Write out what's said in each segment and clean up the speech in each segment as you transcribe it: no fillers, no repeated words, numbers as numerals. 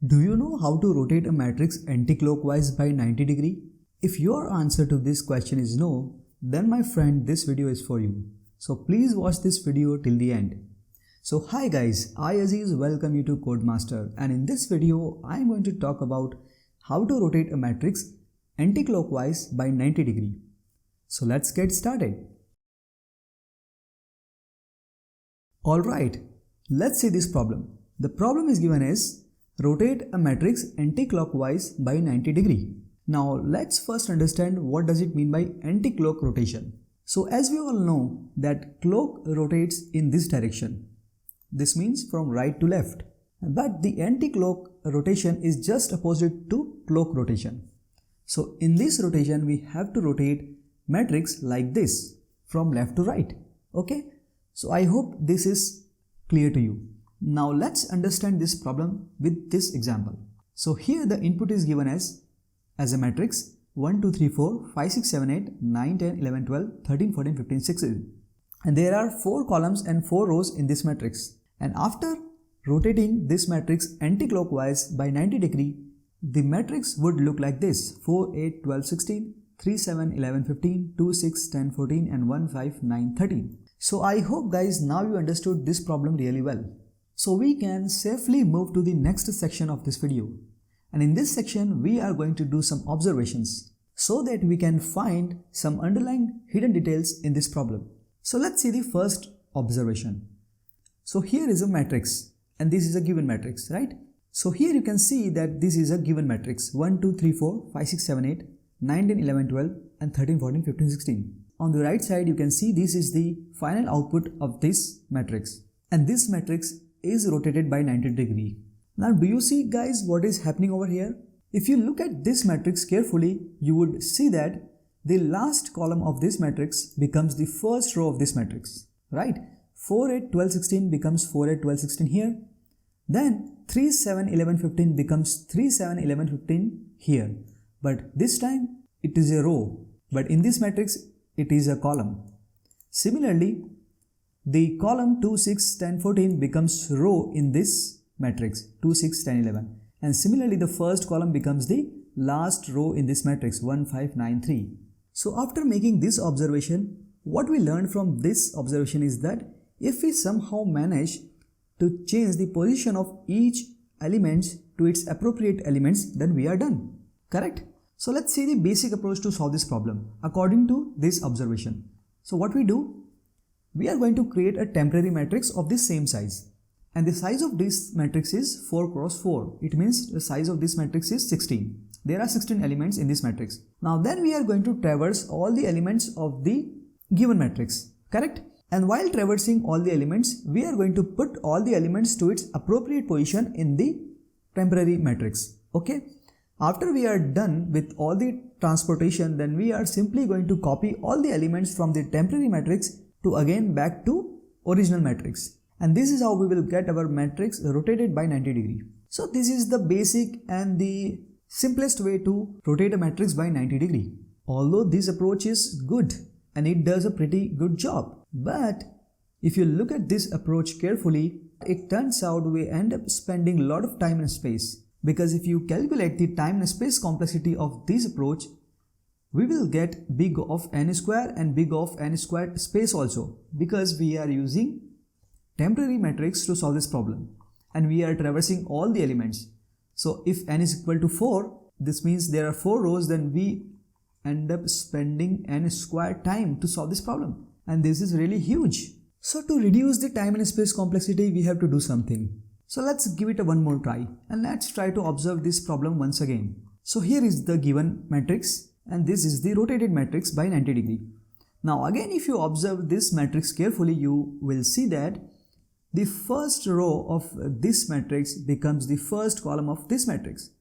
Do you know how to rotate a matrix anti-clockwise by 90 degree? If your answer to this question is no, then my friend, this video is for you. So please watch this video till the end. So hi guys, I Aziz welcome you to CoedMaster, and in this video I am going to talk about how to rotate a matrix anti-clockwise by 90 degree. So let's get started. Alright, let's see this problem. The problem is given as rotate a matrix anti-clockwise by 90 degree. Now let's first understand what does it mean by anti-clock rotation. So as we all know that clock rotates in this direction. This means from right to left. But the anti-clock rotation is just opposite to clock rotation. So in this rotation we have to rotate matrix like this from left to right. Okay. So I hope this is clear to you. Now let's understand this problem with this example. So here the input is given as a matrix 1, 2, 3, 4, 5, 6, 7, 8, 9, 10, 11, 12, 13, 14, 15, 16. And there are 4 columns and 4 rows in this matrix. And after rotating this matrix anti-clockwise by 90 degree, the matrix would look like this: 4, 8, 12, 16, 3, 7, 11, 15, 2, 6, 10, 14 and 1, 5, 9, 13. So I hope guys now you understood this problem really well. So we can safely move to the next section of this video. And in this section we are going to do some observations so that we can find some underlying hidden details in this problem. So let's see the first observation. So here is a matrix and this is a given matrix, right? So here you can see that this is a given matrix 1, 2, 3, 4, 5, 6, 7, 8, 9, 10, 11, 12 and 13, 14, 15, 16. On the right side you can see this is the final output of this matrix, and this matrix is rotated by 90 degree. Now do you see guys what is happening over here? If you look at this matrix carefully, you would see that the last column of this matrix becomes the first row of this matrix, right? 4, 8, 12, 16 becomes 4, 8, 12, 16 here. Then 3, 7, 11, 15 becomes 3, 7, 11, 15 here. But this time it is a row, but in this matrix it is a column. Similarly, the column 2, 6, 10, 14 becomes row in this matrix 2, 6, 10, 11. And similarly the first column becomes the last row in this matrix 1, 5, 9, 3. So after making this observation, what we learned from this observation is that if we somehow manage to change the position of each element to its appropriate elements, then we are done. Correct? So let's see the basic approach to solve this problem according to this observation. So what we do? We are going to create a temporary matrix of the same size. And the size of this matrix is 4 cross 4. It means the size of this matrix is 16. There are 16 elements in this matrix. Now then we are going to traverse all the elements of the given matrix. Correct? And while traversing all the elements, we are going to put all the elements to its appropriate position in the temporary matrix. Okay? After we are done with all the transportation, then we are simply going to copy all the elements from the temporary matrix to again back to original matrix. And this is how we will get our matrix rotated by 90 degree. So this is the basic and the simplest way to rotate a matrix by 90 degree. Although this approach is good and it does a pretty good job. But if you look at this approach carefully, it turns out we end up spending a lot of time and space. Because if you calculate the time and space complexity of this approach, we will get big of n square and big of n squared space also, because we are using temporary matrix to solve this problem and we are traversing all the elements. So if n is equal to 4, this means there are 4 rows, then we end up spending n squared time to solve this problem, and this is really huge. So to reduce the time and space complexity, we have to do something. So let's give it a one more try and let's try to observe this problem once again. So here is the given matrix and this is the rotated matrix by 90 degree. Now again, if you observe this matrix carefully, you will see that the first row of this matrix becomes the first column of this matrix.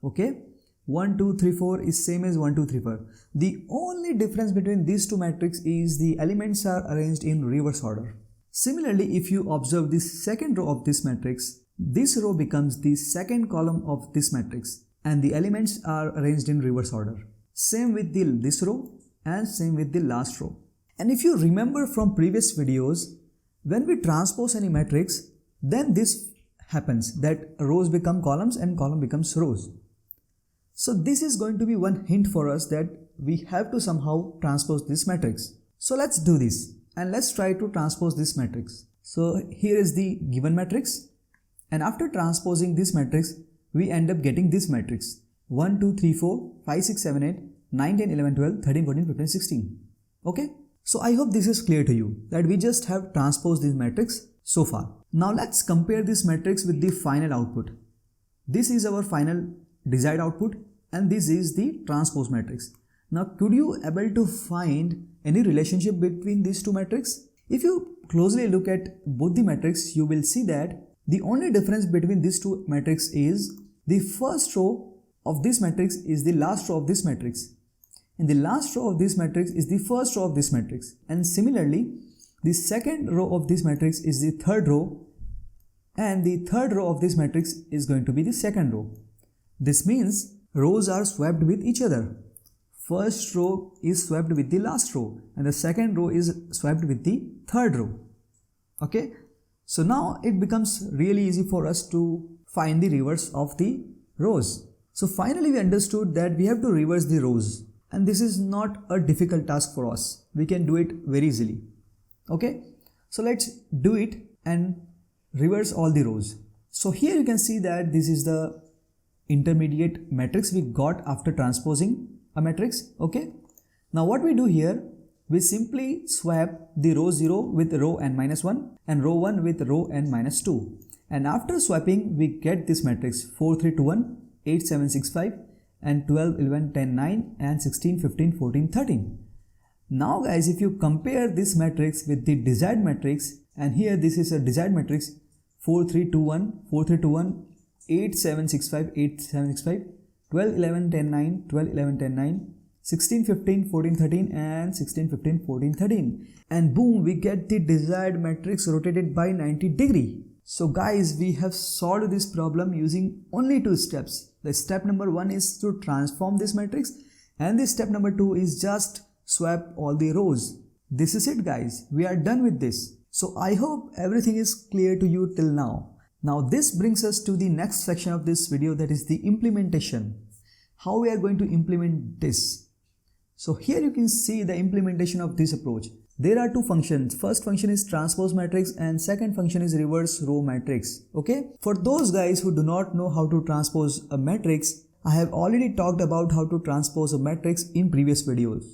Okay? 1, 2, 3, 4 is same as 1, 2, 3, 4. The only difference between these two matrices is the elements are arranged in reverse order. Similarly, if you observe the second row of this matrix, this row becomes the second column of this matrix and the elements are arranged in reverse order. Same with this row and same with the last row. And if you remember from previous videos, when we transpose any matrix, then this happens, that rows become columns and column becomes rows. So this is going to be one hint for us that we have to somehow transpose this matrix. So let's do this and let's try to transpose this matrix. So here is the given matrix, and after transposing this matrix we end up getting this matrix 1, 2, 3, 4, 5, 6, 7, 8, 9, 10, 11, 12, 13, 14, 15, 16. Okay. So I hope this is clear to you that we just have transposed this matrix so far. Now let's compare this matrix with the final output. This is our final desired output and this is the transpose matrix. Now could you able to find any relationship between these two matrices? If you closely look at both the matrices, you will see that the only difference between these two matrices is the first row of this matrix is the last row of this matrix, and the last row of this matrix is the first row of this matrix, and similarly the second row of this matrix is the third row, and the third row of this matrix is going to be the second row. This means rows are swapped with each other. First row is swapped with the last row and the second row is swapped with the third row. Okay, so now it becomes really easy for us to find the reverse of the rows. So finally we understood that we have to reverse the rows, and this is not a difficult task for us. We can do it very easily. Okay, so let's do it and reverse all the rows. So here you can see that this is the intermediate matrix we got after transposing a matrix. Okay, now what we do here, we simply swap the row 0 with row n-1 and row 1 with row n-2, and after swapping we get this matrix 4, 3, 2, 1, 8, 7, 6, 5 and 12, 11, 10, 9 and 16, 15, 14, 13. Now guys, if you compare this matrix with the desired matrix, and here this is a desired matrix 4, 3, 2, 1, 4, 3, 2, 1, 8, 7, 6, 5, 8, 7, 6, 5, 12, 11, 10, 9, 12, 11, 10, 9, 16, 15, 14, 13 and 16, 15, 14, 13, and boom, we get the desired matrix rotated by 90 degree. So guys, we have solved this problem using only two steps. The step number 1 is to transform this matrix, and the step number 2 is just swap all the rows. This is it guys, we are done with this. So I hope everything is clear to you till now. Now this brings us to the next section of this video, that is the implementation. How we are going to implement this. So here you can see the implementation of this approach. There are two functions. First function is transpose matrix and second function is reverse row matrix. Okay. For those guys who do not know how to transpose a matrix, I have already talked about how to transpose a matrix in previous videos.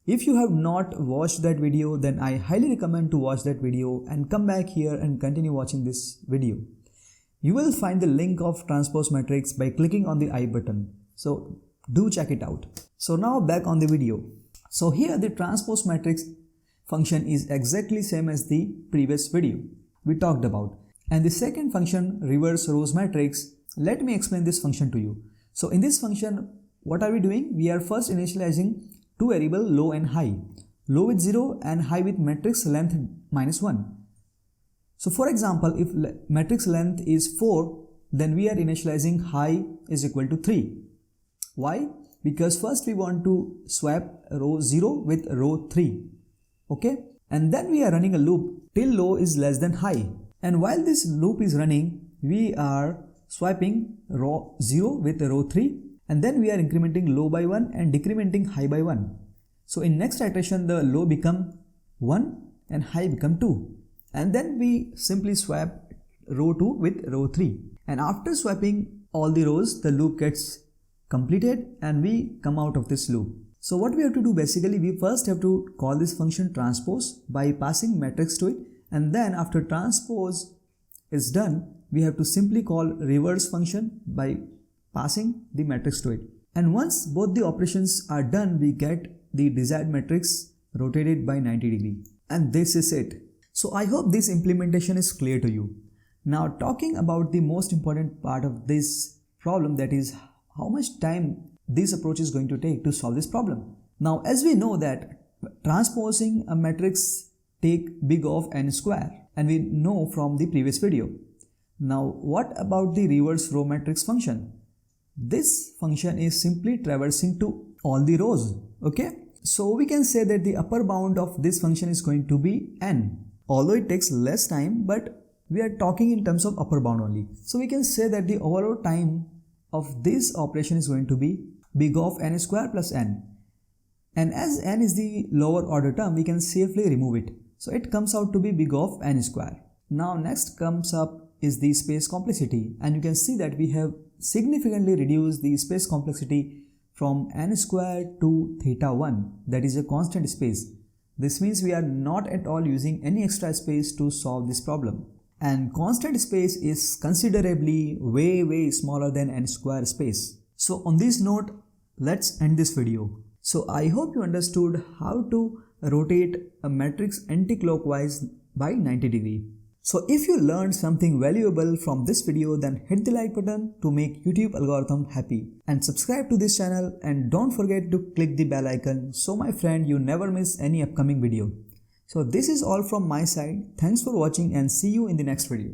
If you have not watched that video, then I highly recommend to watch that video and come back here and continue watching this video. You will find the link of transpose matrix by clicking on the I button. So do check it out. So now back on the video. So here the transpose matrix function is exactly same as the previous video we talked about. And the second function, reverse rows matrix, let me explain this function to you. So in this function, what are we doing? We are first initializing two variables, low and high. Low with 0 and high with matrix length -1. So for example, if matrix length is 4, then we are initializing high is equal to 3. Why? Because first we want to swap row 0 with row 3. Okay, and then we are running a loop till low is less than high, and while this loop is running, we are swapping row 0 with row 3, and then we are incrementing low by 1 and decrementing high by 1. So in next iteration the low become 1 and high become 2, and then we simply swap row 2 with row 3, and after swapping all the rows the loop gets completed and we come out of this loop. So what we have to do, basically we first have to call this function transpose by passing matrix to it, and then after transpose is done, we have to simply call reverse function by passing the matrix to it. And once both the operations are done, we get the desired matrix rotated by 90 degree. And this is it. So I hope this implementation is clear to you. Now talking about the most important part of this problem, that is how much time this approach is going to take to solve this problem. Now as we know that transposing a matrix take big of n square, and we know from the previous video. Now what about the reverse row matrix function? This function is simply traversing to all the rows. Okay, so we can say that the upper bound of this function is going to be n. Although it takes less time, but we are talking in terms of upper bound only. So we can say that the overall time of this operation is going to be big of n square plus n. And as n is the lower order term, we can safely remove it. So it comes out to be big of n square. Now next comes up is the space complexity, and you can see that we have significantly reduced the space complexity from n square to theta 1, that is a constant space. This means we are not at all using any extra space to solve this problem. And constant space is considerably way smaller than n square space. So on this note, let's end this video. So I hope you understood how to rotate a matrix anti-clockwise by 90 degrees. So if you learned something valuable from this video, then hit the like button to make YouTube algorithm happy, and subscribe to this channel, and don't forget to click the bell icon so my friend you never miss any upcoming video. So this is all from my side. Thanks for watching and see you in the next video.